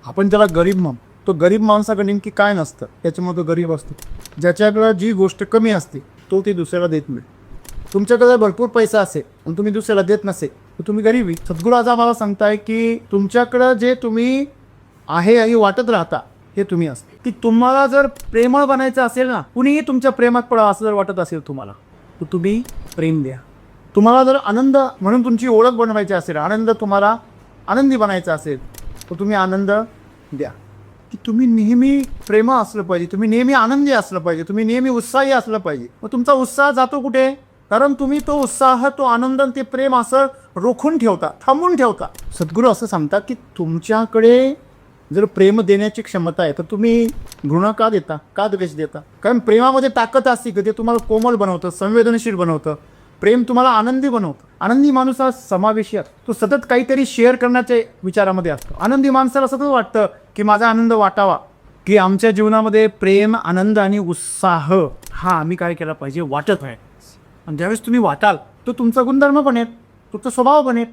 आपण त्याला गरीब म्हणतो. तो गरीब माणसाकडे नेमकी काय नसतं त्याच्यामुळे तो गरीब असतो. ज्याच्याकडे जी गोष्ट कमी असते तो ती दुसऱ्याला देत नाही. तुमच्याकडे भरपूर पैसा असेल आणि तुम्ही दुसऱ्याला देत नसेल तर तुम्ही गरीबी. सद्गुरू आज आम्हाला सांगताय की तुमच्याकडं जे तुम्ही आहे आणि वाटत राहता हे तुम्ही असते. की तुम्हाला जर प्रेमळ बनायचं असेल ना, कुणीही तुमच्या प्रेमात पडा असं जर वाटत असेल तुम्हाला, तर तुम्ही प्रेम द्या. तुम्हाला जर आनंद म्हणून तुमची ओळख बनवायची असेल, आनंद तुम्हाला आनंदी बनायचा असेल तर तुम्ही आनंद द्या. की तुम्ही नेहमी प्रेम असलं पाहिजे, तुम्ही नेहमी आनंदी असलं पाहिजे, तुम्ही नेहमी उत्साही असलं पाहिजे. मग तुमचा उत्साह जातो कुठे? कारण तुम्ही तो उत्साह, तो आनंद, ते प्रेम असं रोखून ठेवता, थांबून ठेवता. सद्गुरू असं सांगतात की तुमच्याकडे जर प्रेम देण्याची क्षमता आहे तर तुम्ही घृणा का देता, का द्वेष देता? कारण प्रेमामध्ये ताकद असते की ते तुम्हाला कोमल बनवतं, संवेदनशील बनवतं. प्रेम तुम्हाला आनंदी बनवतं. आनंदी माणूस हा समावेशी असतो. तो सतत काहीतरी शेअर करण्याच्या विचारामध्ये असतो. आनंदी माणसाला सतत वाटतं की माझा आनंद वाटावा. की आमच्या जीवनामध्ये प्रेम, आनंद आणि उत्साह हा आम्ही काय केला पाहिजे, वाटत आहे. आणि ज्यावेळेस तुम्ही वाटाल तो तुमचा गुणधर्म बनेल, तुमचा स्वभाव बनेल.